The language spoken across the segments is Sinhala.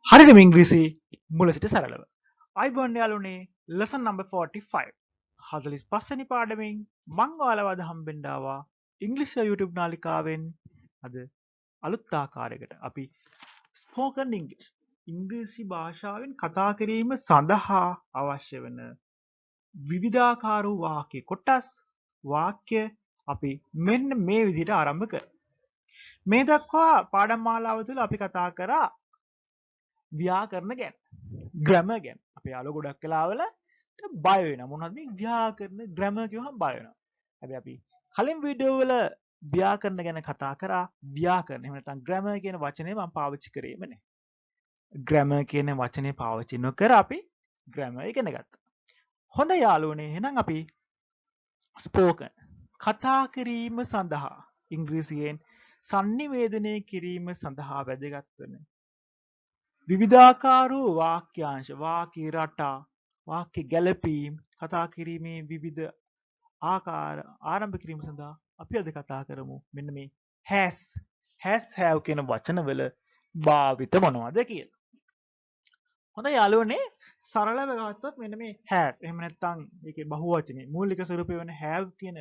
හරියටම ඉංග්‍රීසි මුල සිට සරලව. අයිබෝන් යාළුවනේ lesson number 45. 45 වෙනි පාඩමෙන් මං ඔයාලව අද හම්බෙන්න ආවා ඉංග්‍රීසි YouTube නාලිකාවෙන් අද අලුත් ආකාරයකට අපි spoken English ඉංග්‍රීසි භාෂාවෙන් කතා කිරීම සඳහා අවශ්‍ය වෙන විවිධාකාර වූ වාක්‍ය කොටස් වාක්‍ය අපි මෙන්න මේ විදිහට ආරම්භ කරමු. මේ දක්වා පාඩම් මාලාව තුළ අපි කතා කරා ව්‍යාකරණ ගැන ග්‍රැමර් ගැන අපේ යාළුවෝ ගොඩක් වෙලාවල බය වෙනවා මොනවද මේ ව්‍යාකරණ ග්‍රැමර් කියවහම බය වෙනවා. හැබැයි අපි කලින් වීඩියෝ වල ව්‍යාකරණ ගැන කතා කරා ව්‍යාකරණ එහෙම නැත්නම් ග්‍රැමර් කියන වචනේ මම පාවිච්චි කරේම නැහැ. ග්‍රැමර් කියන වචනේ පාවිච්චි නොකර අපි ග්‍රැමර් ඉගෙන ගත්තා. හොඳ යාළුවනේ එහෙනම් අපි ස්පෝකන් කතා කිරීම සඳහා ඉංග්‍රීසියෙන් sannivedanaya කිරීම සඳහා වැදගත් වෙන විවිධාකාර වූ වාක්‍යාංශ වාක්‍ය රටා වාක්‍ය ගැලපීම් කතා කිරීමේ විවිධ ආකාර ආරම්භ කිරීම සඳහා අපි අද කතා කරමු මෙන්න මේ has have කියන වචනවල භාවිත මොනවද කියලා. හොඳයි යාළුවනේ සරලව ගත්තොත් මෙන්න මේ has එහෙම නැත්නම් ඒකේ බහුවචනේ මූලික ස්වරූපය වෙන have කියන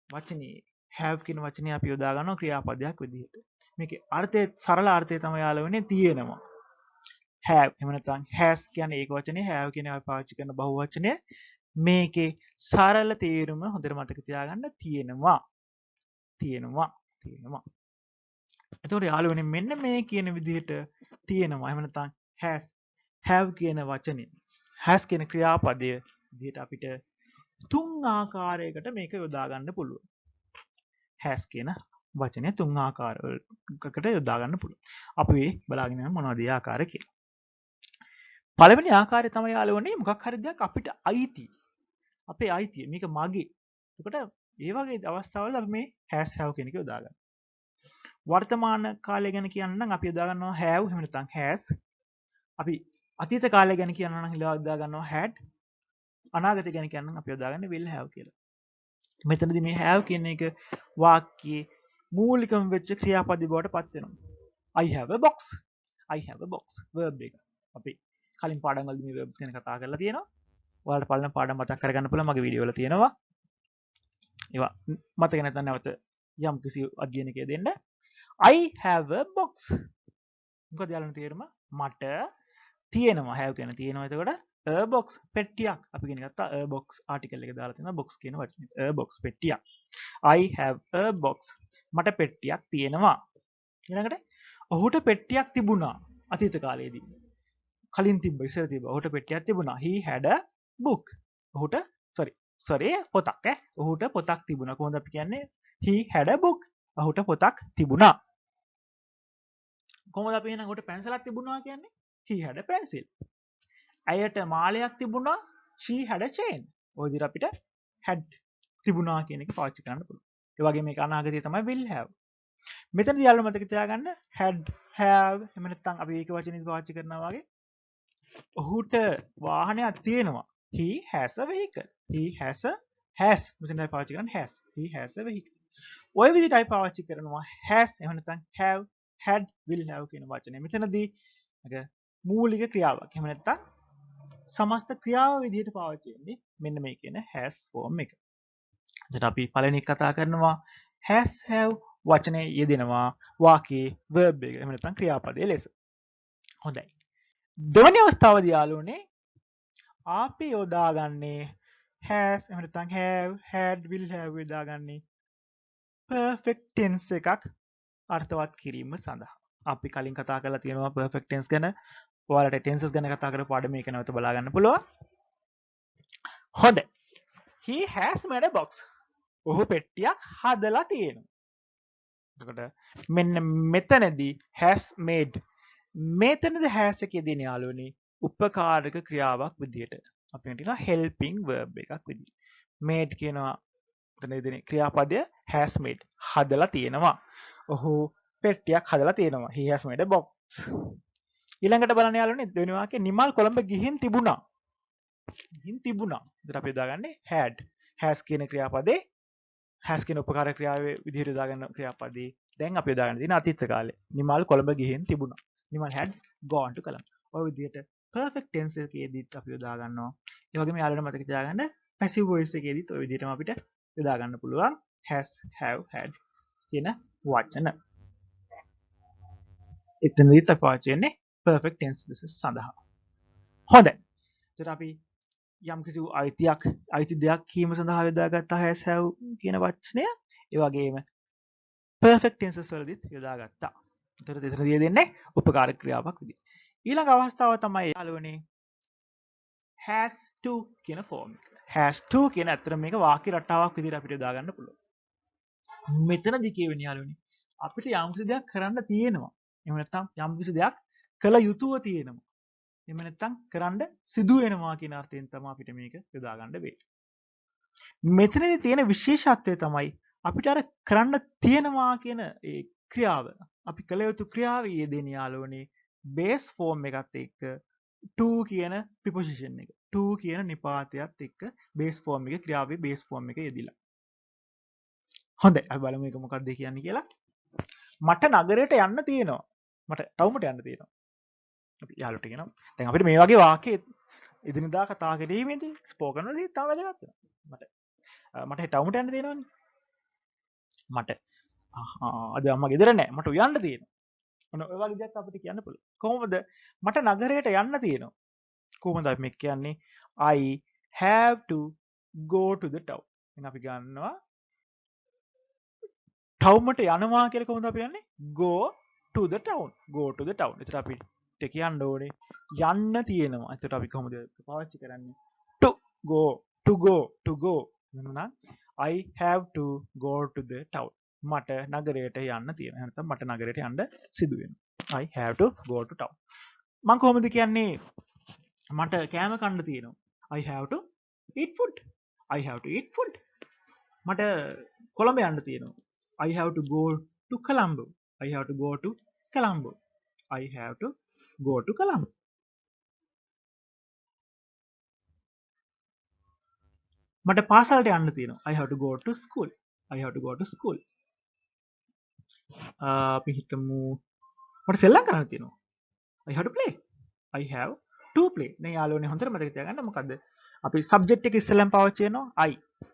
වචනේ have කියන වචනේ අපි යොදා ගන්නවා ක්‍රියාපදයක් විදිහට. මේකේ අර්ථය සරල අර්ථය තමයි යාළුවනේ තියෙනවා. have එහෙම නැත්නම් has කියන්නේ ඒක වචනේ have කියන එක පාවිච්චි කරන බහුවචනය මේකේ සරල තේරුම හොඳට මතක තියාගන්න තියෙනවා. එතකොට යාළුවනේ මෙන්න මේ කියන විදිහට තියෙනවා. එහෙම නැත්නම් has have කියන වචනේ has කියන ක්‍රියාපදය විදිහට අපිට තුන් ආකාරයකට මේක යොදා ගන්න පුළුවන්. has කියන වචනේ තුන් ආකාරයකට යොදා ගන්න පුළුවන්. අපි බලාගෙන යමු මොනවද ඒ ආකාරය කියලා. පළවෙනි ආකාරය තමයි යාළුවනේ මොකක් හරි දෙයක් අපිට අයිති. අපේ අයිතිය. මේක මගේ. එතකොට ඒ වගේ අවස්ථාවල අපි මේ has have කියන එක යොදා ගන්නවා. වර්තමාන කාලය ගැන කියන්න නම් අපි යොදා ගන්නවා have එහෙම නැත්නම් has. අපි අතීත කාලය ගැන කියන්න නම් යොදා ගන්නවා had. අනාගතය ගැන කියන්න නම් අපි යොදාගන්නේ will have කියලා. මෙතනදී මේ have කියන එක වාක්‍යයේ මූලිකම වෙච්ච ක්‍රියාපද බවට පත් වෙනවා. I have a box. I have a box verb එක. අපි කලින් පාඩම් වලදී මේ verbs ගැන කතා කරලා තියෙනවා. ඔයාලට පළවෙනි පාඩම් මතක් කරගන්න පුළුවන් මගේ වීඩියෝ වල තියෙනවා. ඒවා මතක නැත්නම් නැවත යම් කිසි අධ්‍යයනයක දෙන්න. I have a box. මොකද යාළුවනේ තේරුම මට තියෙනවා have කියන තියෙනවා එතකොට a box පෙට්ටියක් අපි ඉගෙන ගත්තා a box ආටිකල් එක දාලා තියෙනවා box කියන වචනේ a box පෙට්ටියක් I have a box මට පෙට්ටියක් තියෙනවා ඊළඟට ඔහුට පෙට්ටියක් තිබුණා අතීත කාලයේදී කලින් තිබ්බ ඉස්සර තිබ්බ ඔහුට පෙට්ටියක් තිබුණා he had a book ඔහුට sorry පොතක් ඔහුට පොතක් තිබුණා කොහොමද අපි කියන්නේ he had a book ඔහුට පොතක් තිබුණා කොහොමද අපි එහෙනම් ඔහුට පැන්සලක් තිබුණා කියන්නේ he had a pencil ඇයට මාලයක් තිබුණා she had a chain ඔය විදිහට අපිට had තිබුණා කියන එක පාවිච්චි කරන්න පුළුවන් ඒ වගේ මේක අනාගතයේ තමයි will have මෙතනදී යාළුවෝ මතක තියාගන්න had have එහෙම නැත්නම් අපි ඒක වචනේ පාවිච්චි කරනවා වගේ ඔහුට වාහනයක් තියෙනවා he has a vehicle has මෙතනදී පාවිච්චි කරන්නේ has he has a vehicle ඔය විදිහටයි පාවිච්චි කරනවා has එහෙම නැත්නම් have had will have කියන වචනේ මෙතනදී මූලික ක්‍රියාවක් එහෙම නැත්නම් සමස්ත ක්‍රියාව විදිහට පාවිච්චි වෙන්නේ මෙන්න මේ කියන has form එක. එතකොට අපි පළවෙනි කතා කරනවා has have වචනේ යෙදෙනවා වාක්‍යයේ verb එක. එහෙම නැත්නම් ක්‍රියාපදයේ ලෙස. හොඳයි. දෙවෙනි අවස්ථාවේදී යාළුවනේ අපි යොදාගන්නේ has එහෙම නැත්නම් have had will have යොදාගන්නේ perfect tense එකක් අර්ථවත් කිරීම සඳහා. අපි කලින් කතා කරලා තියෙනවා perfect tense ගැන. ඔයාලට tenses ගැන කතා කරපු පාඩම මේක නැවත බලා ගන්න පුළුවන්. හොඳයි. He has made a box. ඔහු පෙට්ටියක් හදලා තියෙනවා. එතකොට මෙන්න මෙතනදී has made මෙතනදී has එකේ දෙන යාළුවනේ උපකාරක ක්‍රියාවක් විදියට. අපි කියනවා helping verb එකක් විදියට. made කියනවා එතන දෙන ක්‍රියාපදය has made හදලා තියෙනවා. ඔහු පෙට්ටියක් හදලා තියෙනවා. He has made a box. ඊළඟට බලන්න යාළුවනේ දෙවෙනි වාක්‍යය නිමල් කොළඹ ගිහින් තිබුණා. ඉතින් අපි දාගන්නේ had. has කියන ක්‍රියාපදේ has කියන උපකාර ක්‍රියාවේ විදිහට දාගන්න ක්‍රියාපදේ දැන් අපි දාගන්න තියෙන අතීත කාලේ. නිමල් කොළඹ ගිහින් තිබුණා. Nimal had gone to Colombo. ඔය විදිහට perfect tense එකේදීත් අපි යොදා ගන්නවා. ඒ වගේම යාළුවෝ මතක තියාගන්න passive voice එකේදීත් ඔය විදිහටම අපිට යොදා ගන්න පුළුවන් has, have, had කියන වචන. එතනදීත් අපි පාවිච්චි කරන්නේ perfect tenses සඳහා. හොඳයි. එතකොට අපි යම්කිසි අයිති දෙයක් කීම සඳහා යොදාගත්ත has, have කියන වචනය ඒ වගේම perfect tenses වලදීත් යොදාගත්තා. එතකොට එතනදී දෙන්නේ උපකාරක ක්‍රියාවක් විදිහට. ඊළඟ අවස්ථාව තමයි යාළුවනේ has to කියන ෆෝම් එක. has to කියන අතර මේක වාක්‍ය රටාවක් විදිහට අපිට යොදා ගන්න පුළුවන්. මෙතනදී කියවෙන්නේ යාළුවනේ අපිට යම්කිසි දෙයක් කරන්න තියෙනවා. එහෙම නැත්නම් යම්කිසි දෙයක් කළ යුතුව තියෙනවා. එහෙම නැත්නම් කරන්න සිදු වෙනවා කියන අර්ථයෙන් තමයි අපිට මේක යොදා ගන්න වෙන්නේ. මෙතනදී තියෙන විශේෂත්වය තමයි අපිට අර කරන්න තියෙනවා කියන ඒ ක්‍රියාව අපි කළ යුතු ක්‍රියාවේ යෙදෙන යාළුවනේ බේස් ෆෝම් එකත් එක්ක to කියන ප්‍රිපොසිෂන් එක to කියන නිපාතයත් එක්ක බේස් ෆෝම් එක ක්‍රියාවේ බේස් ෆෝම් එක යෙදිලා. හොඳයි අපි බලමු මේක මොකක්ද කියන්නේ කියලා. මට නගරයට යන්න තියෙනවා. මට ටවුමට යන්න තියෙනවා. අපි යාළුවට කියනවා. දැන් අපිට මේ වගේ වාක්‍ය එදිනදා කතා කිරීමේදී ස්පෝකන් වලදී තව වැදගත් වෙනවා. මට ටවුමට යන්න තියෙනවනේ. මට අද අම්මා ගෙදර නැහැ. මට යන්න තියෙනවා. ඔන්න ඔය වගේ දෙයක් අපිට කියන්න පුළුවන්. කොහොමද? මට නගරයට යන්න තියෙනවා. කොහොමද අපි මේක කියන්නේ? I have to go to the town. එහෙනම් අපි ගන්නවා ටවුමට යනවා කියලා කොහොමද අපි යන්නේ? go to the town. go to the town. එතකොට අපිට කියන්න ඕනේ යන්න තියෙනවා. එතකොට අපි කොහොමද පාවිච්චි කරන්නේ? to go. එහෙනම් I have to go to the town. මට නගරයට යන්න තියෙනවා. එහෙනම් මට නගරයට යන්න සිදු වෙනවා. I have to go to town. මම කොහොමද කියන්නේ මට කෑම කන්න තියෙනවා. I have to eat food. I have to eat food. මට කොළඹ යන්න තියෙනවා. I have to go to Colombo. I have to go to Colombo. I have to go to Colombo. මට පාසලට යන්න තියෙනවා. I have to go to school. I have to go to school. අපි හිතමු මට සෙල්ලම් කරන්න තියෙනවා. I have to play. I have to play. දැන් යාළුවනේ හොඳට මතක තියාගන්න මොකද්ද? අපි subject එක ඉස්සෙල්ලාම පාවිච්චි කරනවා I.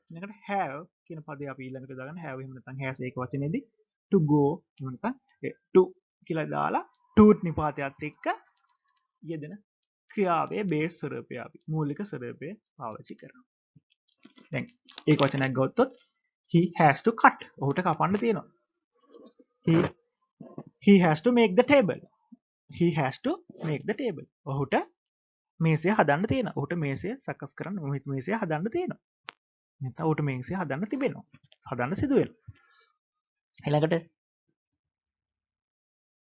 ඊළඟට have කියන පදේ අපි ඊළඟට දාගන්න have එහෙම නැත්නම් has ඒක වචනේදී to go එහෙම නැත්නම් to කියලා දාලා to නිපාතයත් එක්ක යෙදෙන ක්‍රියාවේ බේස් ස්වරූපය අපි මූලික ස්වරූපය පාවිච්චි කරනවා. දැන් ඒක වචනයක් ගත්තොත් he has to cut. ඔහුට කපන්න තියෙනවා. he has to make the table. He has to make the table. ඔහුට මේසය හදන්න තියෙනවා. ඔහුට මේසය සකස් කරන්න මේසය හදන්න තියෙනවා. නැත්නම් ඔහුට මේසය හදන්න තිබෙනවා. හදන්න සිදු වෙනවා. ඊළඟට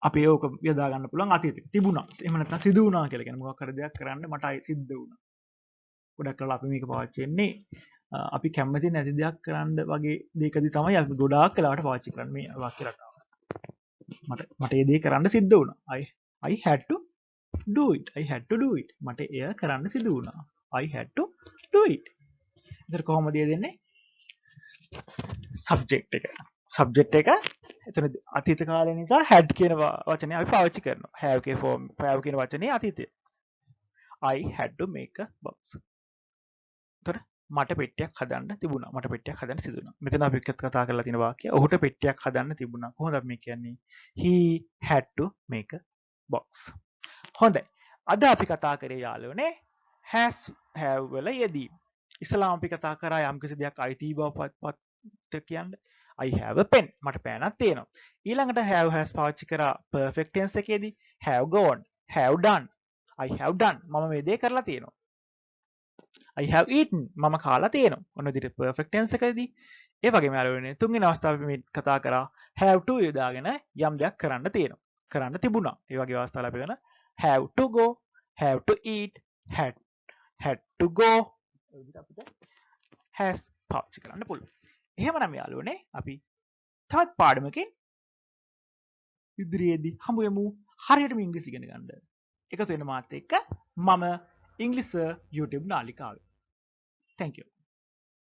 අපි ඕක යොදා ගන්න පුළුවන් අතීතේ තිබුණා. එහෙම නැත්නම් සිදු වුණා කියලා කියන්නේ මොකක් හරි දෙයක් කරන්න මට සිද්ධ වුණා. ගොඩක් වෙලා අපි මේක පාවිච්චි වෙන්නේ අපි කැමති නැති දෙයක් කරන්න වගේ දෙයකදී තමයි අපි ගොඩාක් වෙලාවට පාවිච්චි කරන්නේ මේ වාක්‍ය රටාව. මට මේ දේ කරන්න සිද්ධ වුණා. I had to do it. I had to do it. මට එය කරන්න සිදු වුණා. I had to do it. ඉතින් කොහොමද දෙන්නේ? subject එක. subject එක එතන අතීත කාලේ නිසා had කියන වචනේ අපි පාවිච්චි කරනවා. have කියන වචනේ අතීතය. I had to make a box. එතකොට මට පෙට්ටියක් හදන්න තිබුණා. මට පෙට්ටියක් හදන්න සිදු වුණා. මෙතන අපි කතා කරලා තියෙන වාක්‍යය ඔහුට පෙට්ටියක් හදන්න තිබුණා. කොහොමද අපි මේ කියන්නේ? He had to make a box. හොඳයි. අද අපි කතා කරේ යාළුවනේ has have වල යෙදීම. ඉස්සලාම අපි කතා කරා යම්කිසි දෙයක් අයිති බවපත් කියන්නේ I have a pen. මට පෑනක් තියෙනවා. ඊළඟට have has පාවිච්චි කරා perfect tense එකේදී have gone, have done. I have done. මම මේ දේ කරලා තියෙනවා. I have eaten. මම කාලා තියෙනවා. ඔන්න විදිහට perfect tense එකේදී ඒ වගේම යාළුවනේ තුන්වෙනි අවස්ථාවේ මේ කතා කරා have to යොදාගෙන යම් දෙයක් කරන්න තියෙනවා. කරන්න තිබුණා. ඒ වගේ අවස්ථාවල අපි කරන have to go, have to eat, had to go. ඔය විදිහට අපිට has පාවිච්චි කරන්න පුළුවන්. එහෙමනම් යාළුවනේ අපි තවත් පාඩමකින් ඉදිරියේදී හමු වෙමු. හරියටම ඉංග්‍රීසි ඉගෙන ගන්න. එකතු වෙන මාත් එක්ක මම ඉංග්‍රීසි YouTube නාලිකාවේ. Thank you.